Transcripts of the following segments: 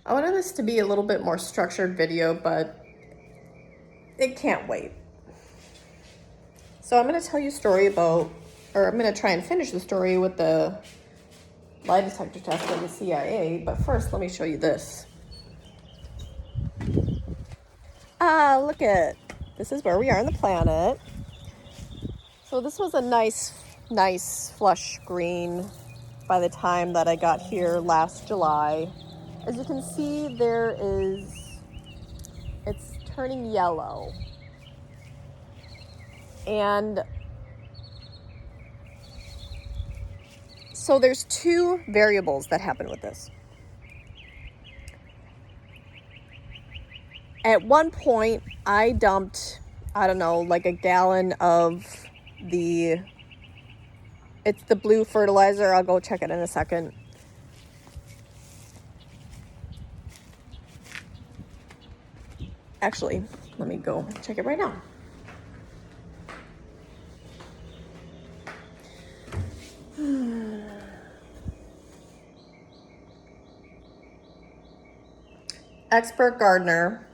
I wanted this to be a little bit more structured video, but it can't wait. So I'm going to tell you a story about, or I'm going to try and finish the story with the lie detector test by the CIA, but first let me show you this. Look at, this is where we are on the planet. So this was a nice flush green by the time that I got here last July. As you can see, it's turning yellow. And so there's two variables that happen with this. At one point, I dumped, I don't know, like a gallon of it's the blue fertilizer. I'll go check it in a second. Actually, let me go check it right now. Expert gardener,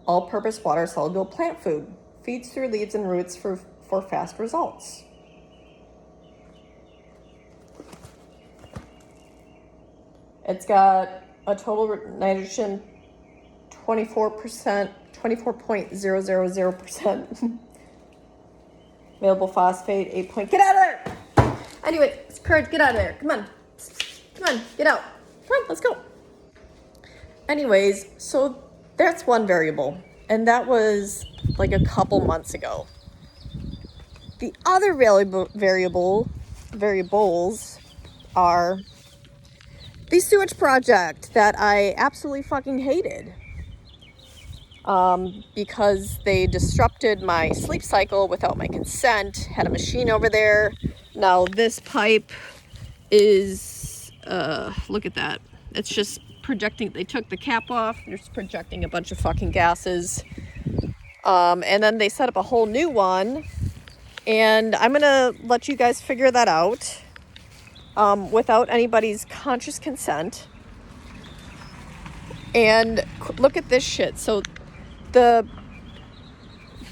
all-purpose water soluble plant food, feeds through leaves and roots for fast results. It's got a total nitrogen 24.000%. Available phosphate 8 point. Get out of there! Anyway, Courage, get out of there. Come on, get out. Come on, let's go. Anyways, so that's one variable, and that was like a couple months ago. The other variables are the sewage project that I absolutely fucking hated. Because they disrupted my sleep cycle without my consent, had a machine over there. Now this pipe is, look at that. It's just projecting, they took the cap off, they're just projecting a bunch of fucking gases. And then they set up a whole new one, and I'm gonna let you guys figure that out, without anybody's conscious consent. And look at this shit. So the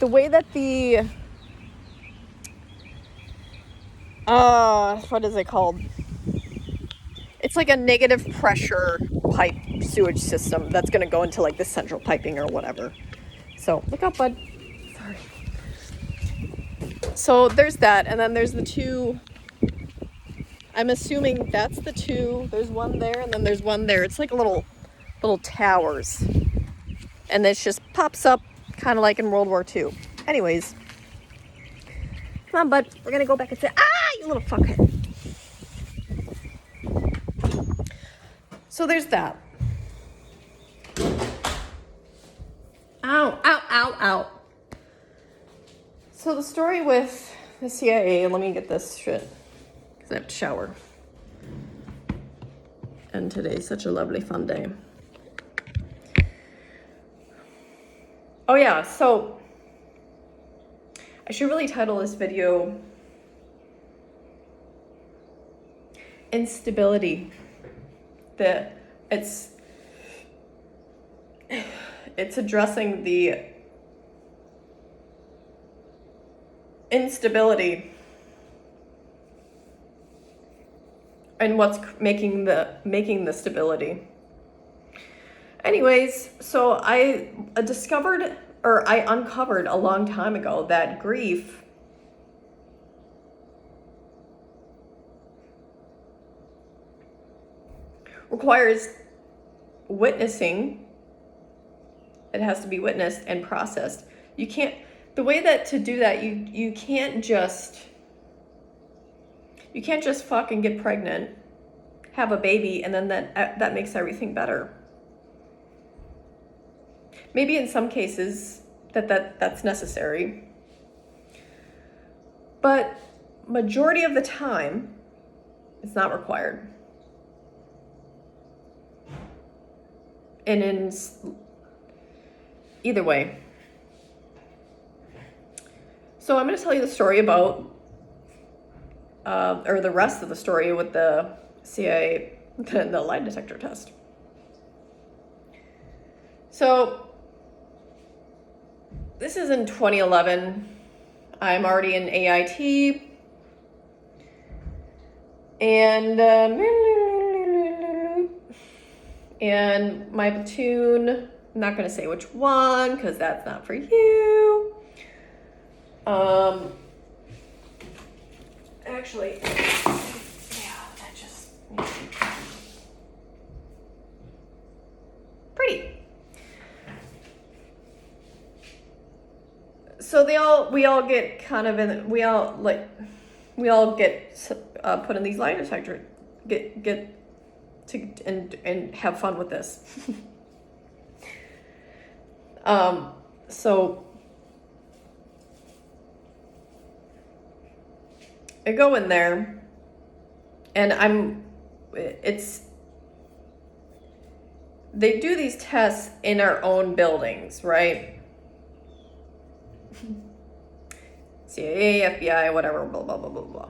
way that what is it called? It's like a negative pressure pipe sewage system that's going to go into like the central piping or whatever. So look out, bud. Sorry. So there's that, and then there's the two. I'm assuming that's the two. There's one there, and then there's one there. It's like a little towers. And this just pops up kind of like in World War II. Anyways. Come on, bud. We're going to go back and say, you little fuckhead. So there's that. Ow. So the story with the CIA, let me get this shit, because I have to shower. And today's such a lovely, fun day. Oh yeah, so I should really title this video Instability. It's addressing the instability and what's making the stability. Anyways, so I uncovered a long time ago that grief requires witnessing. It has to be witnessed and processed. You can't, the way that to do that, you can't just fucking get pregnant, have a baby, and then that makes everything better. Maybe in some cases that's necessary, but majority of the time it's not required. And in either way. So I'm going to tell you the story about, or the rest of the story with the CIA, the lie detector test. So this is in 2011. I'm already in AIT. And my platoon, I'm not going to say which one because that's not for you. Actually, yeah, that just pretty. So we all get kind of in, we all get put in these lie detectors, get to and have fun with this. So I go in there, and they do these tests in our own buildings, right? CIA, FBI, whatever, blah, blah, blah, blah, blah.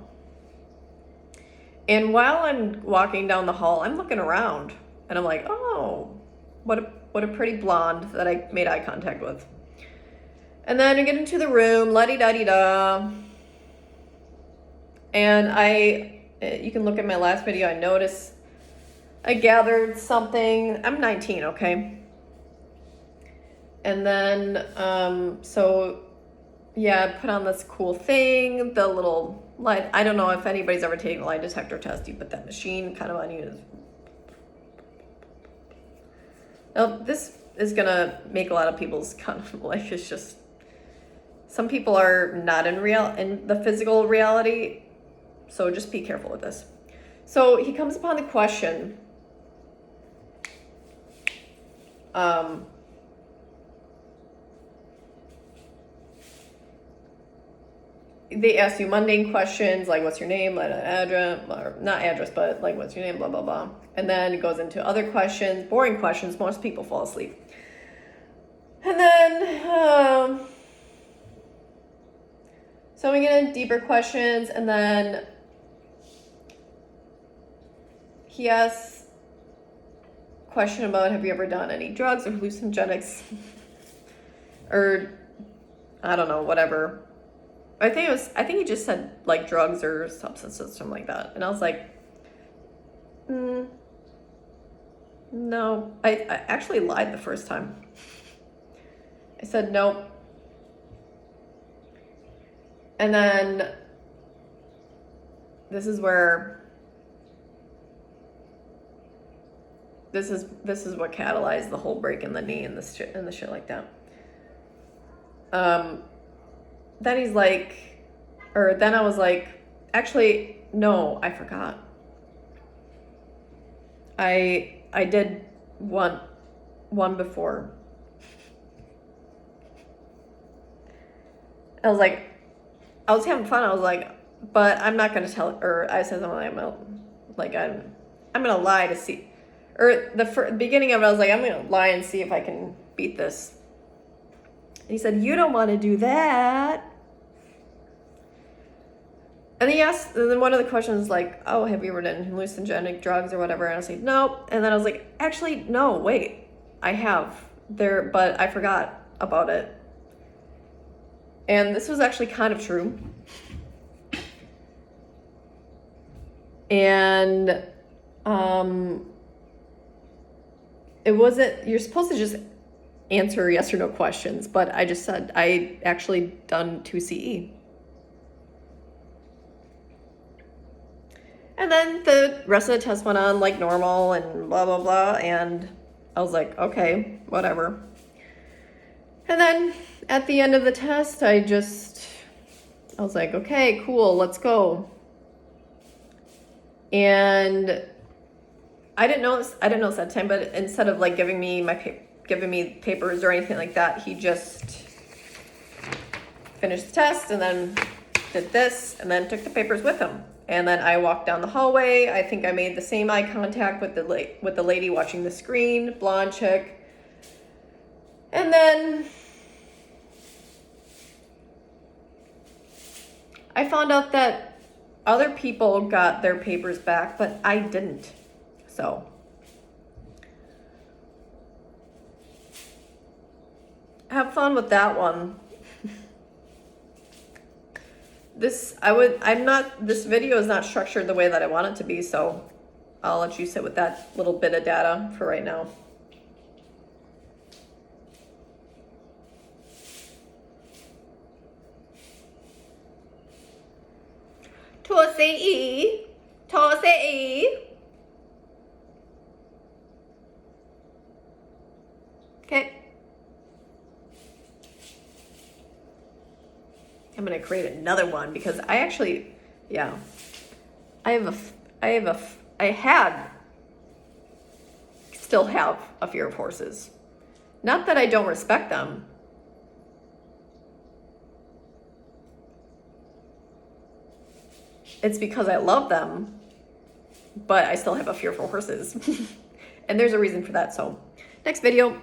And while I'm walking down the hall, I'm looking around, and I'm like, oh, what a pretty blonde that I made eye contact with. And then I get into the room, la-di-da-di-da. And you can look at my last video, I noticed I gathered something. I'm 19, okay? And then, so yeah, I put on this cool thing, the little light. I don't know if anybody's ever taken a lie detector test. You put that machine kind of on you. Now, this is gonna make a lot of people's kind of like, it's just, some people are not in the physical reality, so just be careful with this. So he comes upon the question, they ask you mundane questions like what's your name, like address, or not address, but like what's your name, blah, blah, blah. And then it goes into other questions, boring questions. Most people fall asleep. And then, so we get into deeper questions, and then he asks a question about, have you ever done any drugs or hallucinogenics? Or, I don't know, whatever. I think he just said like drugs or substances, something like that. And I was like, no. I actually lied the first time. I said nope. And then this is where this is what catalyzed the whole break in the knee and the shit like that. Then he's like, or then I was like, actually, no, I forgot. I did one before. I was like, I was having fun. I was like, but I'm not gonna tell. Or I said something like, I'm gonna lie to see. Or the beginning of it, I was like, I'm gonna lie and see if I can beat this. And he said, you don't want to do that. And he asked, and then one of the questions like, oh, have you ever done hallucinogenic drugs or whatever? And I was like, nope. And then I was like, actually, no, wait, I have but I forgot about it. And this was actually kind of true. And it wasn't, you're supposed to just answer yes or no questions, but I just said I actually done 2 CE. And then the rest of the test went on like normal and blah, blah, blah. And I was like, okay, whatever. And then at the end of the test, I was like, okay, cool, let's go. And I didn't know this at the time, but instead of like giving me papers or anything like that, he just finished the test and then did this and then took the papers with him. And then I walked down the hallway. I think I made the same eye contact with the lady watching the screen, blonde chick. And then I found out that other people got their papers back, but I didn't. So have fun with that one. This video is not structured the way that I want it to be, so I'll let you sit with that little bit of data for right now. Tossei. Okay. I'm gonna create another one because I actually, yeah, still have a fear of horses. Not that I don't respect them. It's because I love them, but I still have a fear for horses. And there's a reason for that, so next video.